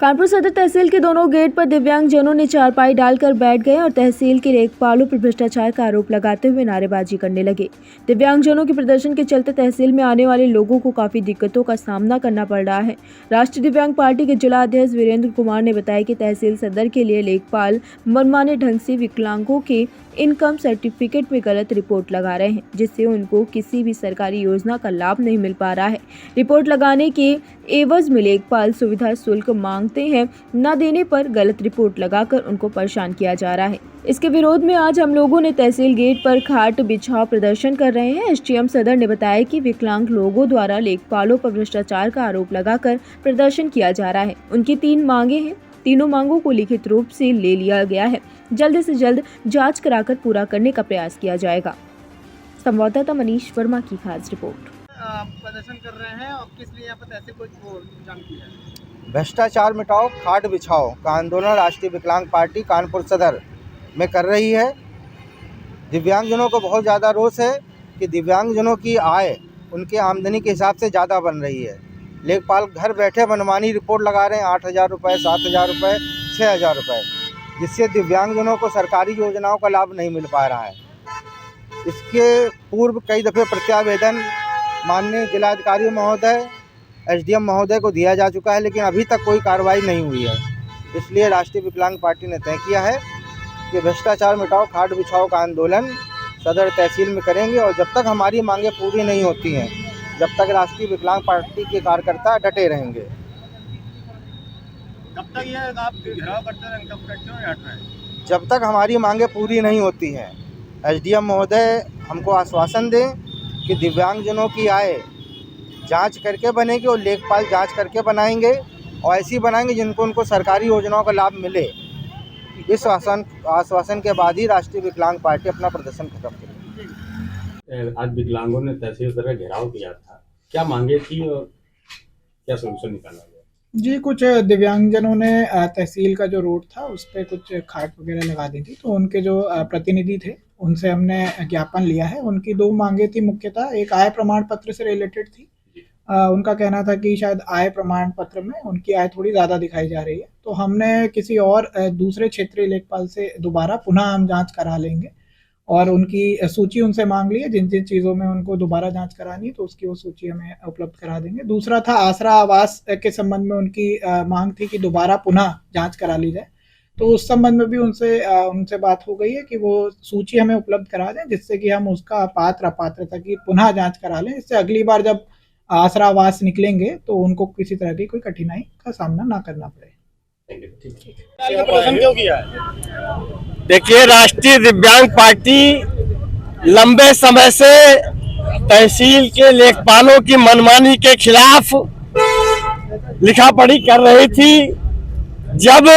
कानपुर सदर तहसील के दोनों गेट पर दिव्यांगजनों ने चारपाई डालकर बैठ गए और तहसील के लेखपालों पर भ्रष्टाचार का आरोप लगाते हुए नारेबाजी करने लगे। दिव्यांगजनों के प्रदर्शन के चलते तहसील में आने वाले लोगों को काफी दिक्कतों का सामना करना पड़ रहा है। राष्ट्रीय दिव्यांग पार्टी के जिला अध्यक्ष वीरेंद्र कुमार ने बताया कि तहसील सदर के लिए लेखपाल मनमाने ढंग से विकलांगों के इनकम सर्टिफिकेट में गलत रिपोर्ट लगा रहे हैं, जिससे उनको किसी भी सरकारी योजना का लाभ नहीं मिल पा रहा है। रिपोर्ट लगाने के एवज में लेखपाल सुविधा शुल्क मांगते हैं, न देने पर गलत रिपोर्ट लगाकर उनको परेशान किया जा रहा है। इसके विरोध में आज हम लोगों ने तहसील गेट पर खाट बिछाव प्रदर्शन कर रहे हैं। एसडीएम सदर ने बताया कि विकलांग लोगों द्वारा लेखपालों पर भ्रष्टाचार का आरोप लगाकर प्रदर्शन किया जा रहा है। उनकी 3 मांगे हैं, तीनों मांगों को लिखित रूप से ले लिया गया है। जल्द से जल्द जांच कराकर पूरा करने का प्रयास किया जाएगा। संवाददाता मनीष वर्मा की खास रिपोर्ट। प्रदर्शन कर रहे हैं और किस लिए यहाँ पर तहसील को जाम किया है? भ्रष्टाचार मिटाओ खाट बिछाओ का आंदोलन राष्ट्रीय विकलांग पार्टी कानपुर सदर में कर रही है। दिव्यांगजनों को बहुत ज़्यादा रोष है कि दिव्यांगजनों की आय उनके आमदनी के हिसाब से ज़्यादा बन रही है। लेखपाल घर बैठे मनमानी रिपोर्ट लगा रहे हैं, 8,000 रुपये, 7,000 रुपये, 6,000 रुपये, जिससे दिव्यांगजनों को सरकारी योजनाओं का लाभ नहीं मिल पा रहा है। इसके पूर्व कई दफ़े प्रत्यावेदन माननीय जिलाधिकारी महोदय, एसडीएम महोदय को दिया जा चुका है, लेकिन अभी तक कोई कार्रवाई नहीं हुई है। इसलिए राष्ट्रीय विकलांग पार्टी ने तय किया है कि भ्रष्टाचार मिटाओ खाट बिछाओ का आंदोलन सदर तहसील में करेंगे और जब तक हमारी मांगें पूरी नहीं होती हैं, जब तक राष्ट्रीय विकलांग पार्टी के कार्यकर्ता डटे रहेंगे। कब तक ये आप घेराव करते रहेंगे, कब तक क्यों हट रहे हैं? जब तक हमारी मांगें पूरी नहीं होती हैं। एसडीएम महोदय हमको आश्वासन दें कि दिव्यांगजनों की आय जांच करके बनेगी और लेखपाल जांच करके बनाएंगे और ऐसी बनाएंगे जिनको उनको सरकारी योजनाओं का लाभ मिले। इस आश्वासन के बाद ही राष्ट्रीय विकलांग पार्टी अपना प्रदर्शन खत्म करेगी। आज विकलांगों ने तहसील सदर घेराव किया था, क्या मांगे थी और क्या सोल्यूशन निकाला गया? जी, कुछ दिव्यांगजनों ने तहसील का जो रोड था उस पर कुछ खाट वगैरह लगा दी थी, तो उनके जो प्रतिनिधि थे उनसे हमने ज्ञापन लिया है। उनकी 2 मांगे थी मुख्यतः, एक आय प्रमाण पत्र से रिलेटेड थी। उनका कहना था कि शायद आय प्रमाण पत्र में उनकी आय थोड़ी ज़्यादा दिखाई जा रही है, तो हमने किसी और दूसरे क्षेत्रीय लेखपाल से दोबारा पुनः हम जाँच करा लेंगे और उनकी सूची उनसे मांग ली है। जिन जिन चीज़ों में उनको दोबारा जांच करानी है तो उसकी वो सूची हमें उपलब्ध करा देंगे। दूसरा था आसरा आवास के संबंध में उनकी मांग थी कि दोबारा पुनः जांच करा ली जाए, तो उस संबंध में भी उनसे बात हो गई है कि वो सूची हमें उपलब्ध करा दें, जिससे कि हम उसका पात्रता की पुनः जाँच करा लें। इससे अगली बार जब आसरा आवास निकलेंगे तो उनको किसी तरह की कोई कठिनाई का सामना ना करना पड़े। प्रदर्शन क्यों किया है? देखिए, राष्ट्रीय दिव्यांग पार्टी लंबे समय से तहसील के लेखपालों की मनमानी के खिलाफ लिखा पढ़ी कर रही थी। जब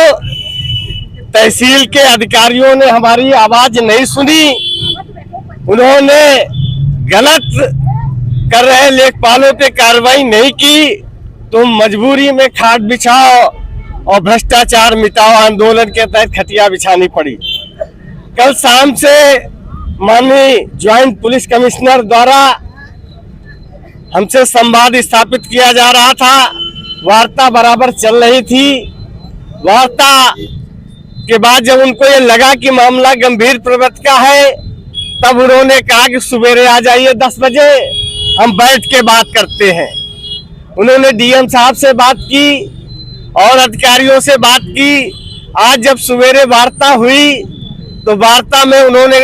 तहसील के अधिकारियों ने हमारी आवाज नहीं सुनी, उन्होंने गलत कर रहे लेखपालों पे कार्रवाई नहीं की, तो मजबूरी में खाट बिछाओ और भ्रष्टाचार मिटाओ आंदोलन के तहत खटिया बिछानी पड़ी। कल शाम से माननीय ज्वाइंट पुलिस कमिश्नर द्वारा हमसे संवाद स्थापित किया जा रहा था, वार्ता बराबर चल रही थी। वार्ता के बाद जब उनको ये लगा कि मामला गंभीर प्रवृत्ति का है, तब उन्होंने कहा कि सवेरे आ जाइए 10 बजे, हम बैठ के बात करते हैं। उन्होंने डीएम साहब से बात की और अधिकारियों से बात की। आज जब सवेरे वार्ता हुई तो वार्ता में उन्होंने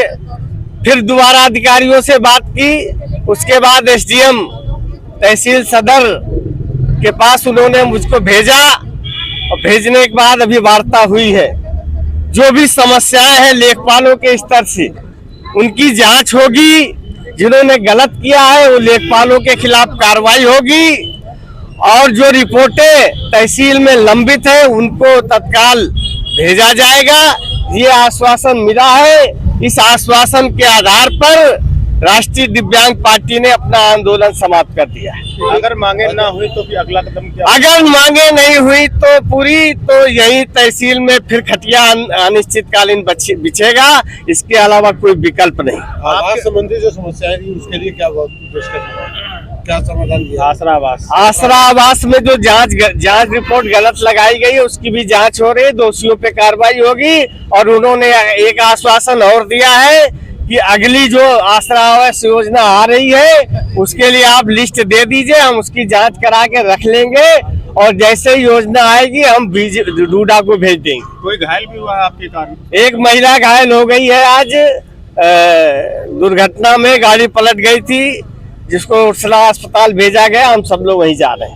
फिर दोबारा अधिकारियों से बात की। उसके बाद एसडीएम तहसील सदर के पास उन्होंने मुझको भेजा और भेजने के बाद अभी वार्ता हुई है। जो भी समस्याएं हैं लेखपालों के स्तर से, उनकी जांच होगी। जिन्होंने गलत किया है वो लेखपालों के खिलाफ कार्रवाई होगी और जो रिपोर्टें तहसील में लंबित है उनको तत्काल भेजा जाएगा। ये आश्वासन मिला है। इस आश्वासन के आधार पर राष्ट्रीय दिव्यांग पार्टी ने अपना आंदोलन समाप्त कर दिया है। अगर मांगे ना हुई तो फिर अगला कदम क्या? अगर मांगे नहीं हुई तो यही तहसील में फिर खटिया अनिश्चितकालीन बिछेगा। इसके अलावा कोई विकल्प नहीं। आवास संबंधी जो समस्याएं थी उसके लिए क्या क्या समाधान दिया? आसरा आवास में जो जांच रिपोर्ट गलत लगाई गई है उसकी भी जांच हो रही है, दोषियों पे कार्रवाई होगी। और उन्होंने एक आश्वासन और दिया है कि अगली जो आसरा आवास योजना आ रही है उसके लिए आप लिस्ट दे दीजिए, हम उसकी जांच करा के रख लेंगे और जैसे ही योजना आएगी हम डूडा को भेज देंगे। कोई घायल भी हुआ है आपके कारण? एक महिला घायल हो गई है आज दुर्घटना में, गाड़ी पलट गई थी जिसको उर्सला अस्पताल भेजा गया, हम सब लोग वहीं जा रहे हैं।